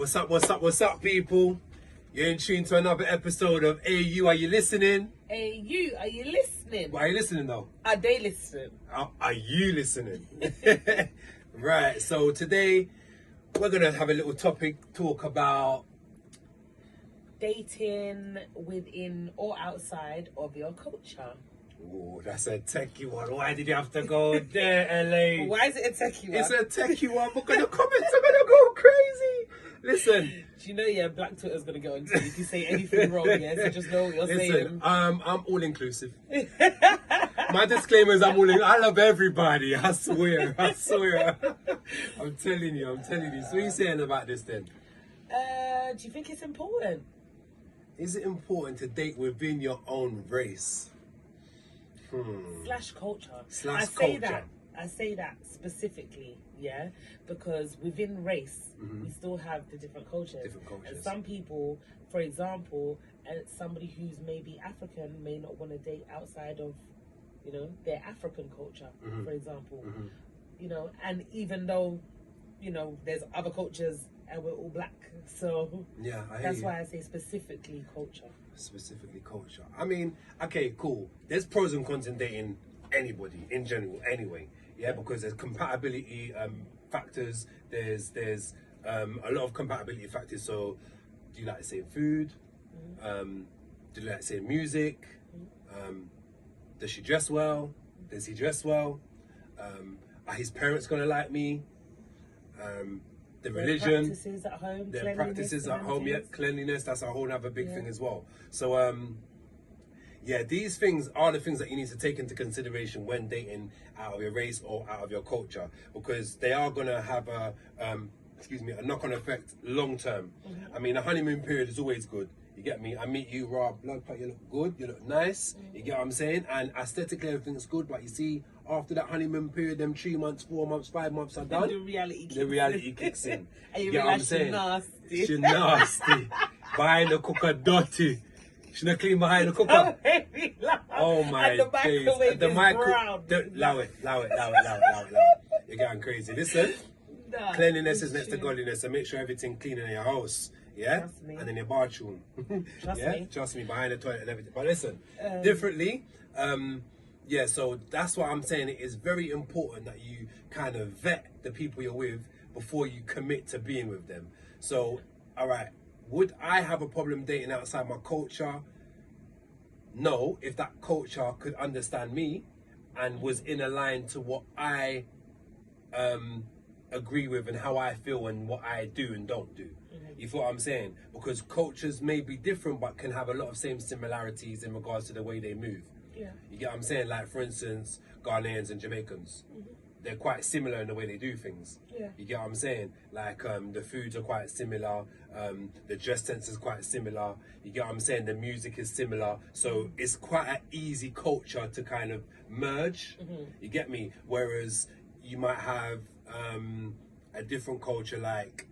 What's up, people? You're in tune to another episode of Ayy U, are you listening? Ayy U, are you listening? Why are you listening though? Are they listening? Are you listening? Right, so today we're gonna have a little topic, talk about Dating within or outside of your culture. oh, that's a techie one. Why did you have to go there, LA? Why is it a techie one? It's a techie one because the comments are gonna go crazy. Listen. Do you know, yeah, Black Twitter's gonna go on to you if you say anything wrong, yeah? So just know what you're saying. I'm all inclusive. My disclaimer is I love everybody. I swear. I'm telling you. So what are you saying about this then? Do you think it's important? Is it important to date within your own race? Slash culture. I say that specifically, yeah, because within race, we still have the different cultures. And some people, for example, somebody who's maybe African may not want to date outside of, you know, their African culture, for example. You know, and even though, you know, there's other cultures and we're all black, so yeah, that's why I say specifically culture. Specifically culture. I mean, okay, cool. There's pros and cons in dating anybody in general, anyway. Yeah, because there's compatibility factors. There's a lot of compatibility factors. So, do you like the same food? Do you like the same music? Does she dress well? Does he dress well? Are his parents gonna like me? The religion, practices at home, their practices at home, yeah, cleanliness, that's a whole other big thing as well. So yeah, these things are the things that you need to take into consideration when dating out of your race or out of your culture, because they are gonna have a knock-on effect long term. I mean, a honeymoon period is always good. You get me? I meet you, raw blood clot, you look good, you look nice, you get what I'm saying? And aesthetically everything's good, but you see, after that honeymoon period, them 3 months, 4 months, 5 months are done. The reality kicks in. And you get what I'm saying? She's nasty. Behind the cooker dirty. She's not clean behind the cooker. Oh my and the microwave days. Is brown. Allow it. You're getting crazy. Listen, cleanliness is next to godliness, so make sure everything clean in your house. Yeah? And in your bathroom. Trust me, behind the toilet and everything. But listen, differently, yeah, so that's why I'm saying it is very important that you kind of vet the people you're with before you commit to being with them. So, all right, would I have a problem dating outside my culture? No, if that culture could understand me and was in a line to what I agree with and how I feel and what I do and don't do. You feel what I'm saying? Because cultures may be different but can have a lot of same similarities in regards to the way they move. Yeah. You get what I'm saying? Like, for instance, Ghanaians and Jamaicans. They're quite similar in the way they do things. Yeah. You get what I'm saying? Like, the foods are quite similar. The dress sense is quite similar. You get what I'm saying? The music is similar. So it's quite an easy culture to kind of merge. You get me? Whereas you might have a different culture like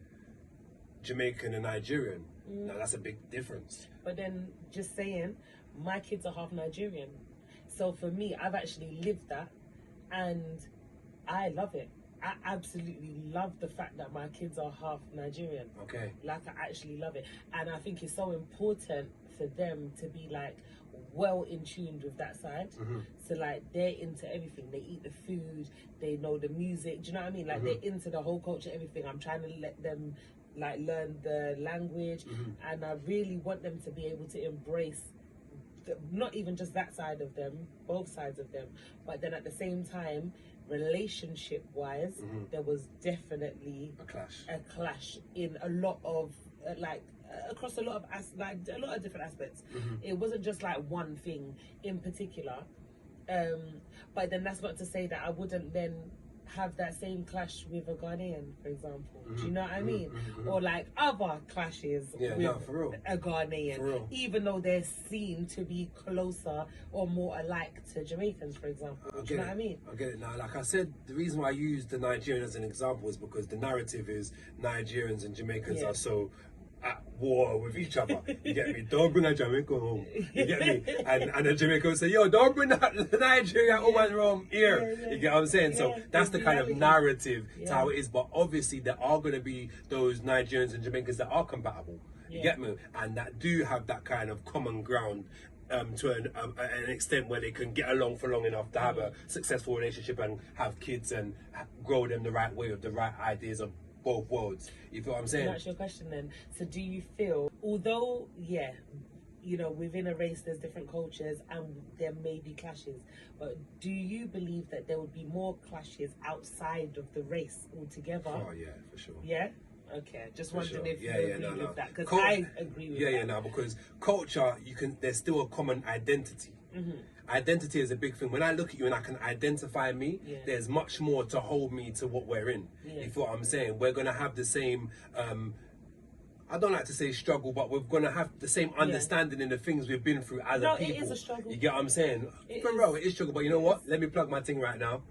Jamaican and Nigerian. Now that's a big difference. But then, just saying, my kids are half Nigerian. So for me, I've actually lived that and I love it. I absolutely love the fact that my kids are half Nigerian. Okay. Like, I actually love it. And I think it's so important for them to be like well in tune with that side. So like, they're into everything. They eat the food, they know the music. Do you know what I mean? Like, they're into the whole culture, everything. I'm trying to let them like learn the language, and I really want them to be able to embrace not even just that side of them, both sides of them, but then at the same time, relationship wise, there was definitely a clash in a lot of across a lot of different aspects. It wasn't just like one thing in particular, but then that's not to say that I wouldn't then have that same clash with a Ghanaian, for example. Do you know what I mean? Or like other clashes with for real. A Ghanaian, even though they're seen to be closer or more alike to Jamaicans, for example. Do you know what I mean? I get it now. Like I said, the reason why I use the Nigerian as an example is because the narrative is Nigerians and Jamaicans are so at war with each other. You get me? Don't bring a Jamaican home. You get me? And the Jamaican will say, yo, don't bring that Nigeria woman home here. You get what I'm saying? So that's the kind of narrative to how it is. But obviously there are going to be those Nigerians and Jamaicans that are compatible. You get me? And that do have that kind of common ground to an extent where they can get along for long enough to have a successful relationship and have kids and grow them the right way with the right ideas of both worlds. You feel what I'm saying? That's your question then. So do you feel, although, you know, within a race there's different cultures and there may be clashes, but do you believe that there would be more clashes outside of the race altogether? Oh yeah, for sure. Yeah? Okay, just wondering if you agree with that, because I agree with that. Because culture, there's still a common identity. Identity is a big thing. When I look at you and I can identify me, there's much more to hold me to what we're in. You feel what I'm saying? We're going to have the same, I don't like to say struggle, but we're going to have the same understanding in the things we've been through as a people. It is a struggle. You get what I'm saying? For real, it is struggle. But you know what? Let me plug my thing right now.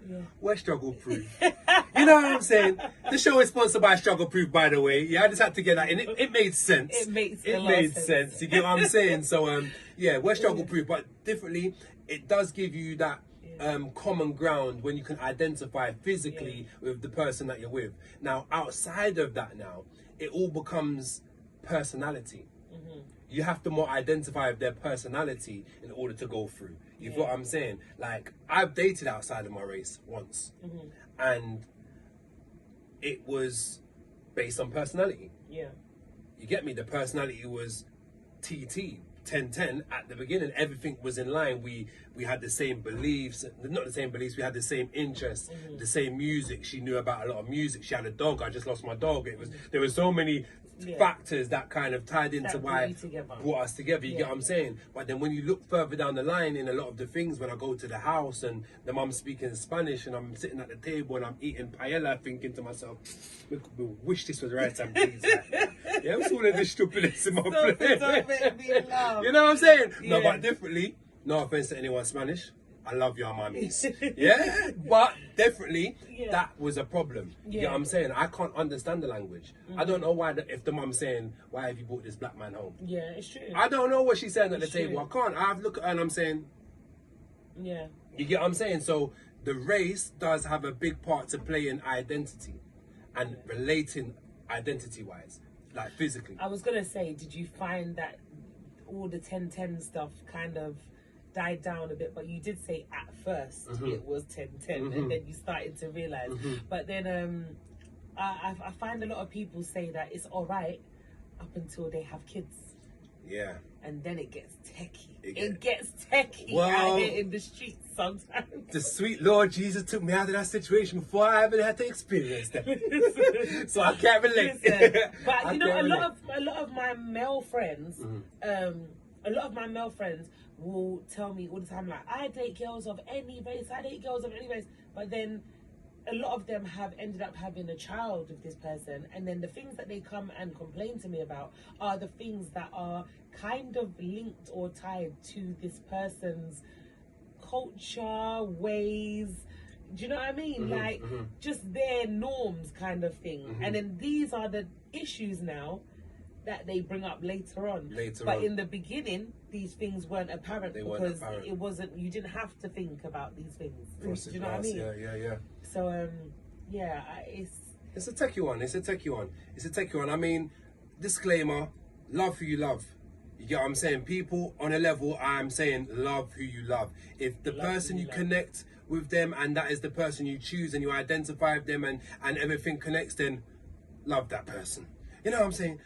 We're struggle proof. You know what I'm saying? The show is sponsored by Struggle Proof, by the way. I just had to get that in. It made sense. It made sense. You get what I'm saying? So, we're struggle proof, but differently, it does give you that common ground when you can identify physically with the person that you're with. Now, outside of that now, it all becomes personality. You have to more identify with their personality in order to go through. You feel what I'm saying? Like, I've dated outside of my race once, and it was based on personality. You get me? The personality was TT. 10-10 at the beginning. Everything was in line. We had the same beliefs, not the same beliefs, we had the same interests, the same music. She knew about a lot of music. She had a dog. I just lost my dog. There were so many factors that kind of tied into why brought us together. You get what I'm saying? But then when you look further down the line in a lot of the things, when I go to the house and the mum's speaking Spanish and I'm sitting at the table and I'm eating paella, thinking to myself, we wish this was rice and peas. Yeah, what's all of this stupidness in my plate? You know what I'm saying? No, but differently, no offense to anyone Spanish, I love your mummies. But definitely that was a problem. You know what I'm saying? I can't understand the language. I don't know why, if the mum's saying, why have you brought this black man home? Yeah, it's true. I don't know what she's saying at the table. I can't. I have to look at her and I'm saying, you get what I'm saying? So the race does have a big part to play in identity and relating identity-wise, like physically. I was going to say, did you find that all the 10-10 stuff kind of died down a bit? But you did say at first it was 10-10 and then you started to realise. But then I find a lot of people say that it's alright up until they have kids. And then it gets techie. It gets techie out here in the streets sometimes. The sweet Lord Jesus took me out of that situation before I ever had to experience that. So I can't relate. But you know, a lot of my male friends, will tell me all the time, like, I date girls of any race, but then a lot of them have ended up having a child with this person, and then the things that they come and complain to me about are the things that are kind of linked or tied to this person's culture, ways, do you know what I mean? Like, just their norms kind of thing. And then these are the issues now that they bring up later on. But in the beginning, these things weren't apparent because it wasn't, you didn't have to think about these things. Do you know what I mean? Yeah. So, it's a techie one. I mean, disclaimer, love who you love. You get what I'm saying? People on a level, I'm saying love who you love. If the person you connect with them and that is the person you choose and you identify with them and everything connects, then love that person. You know what I'm saying?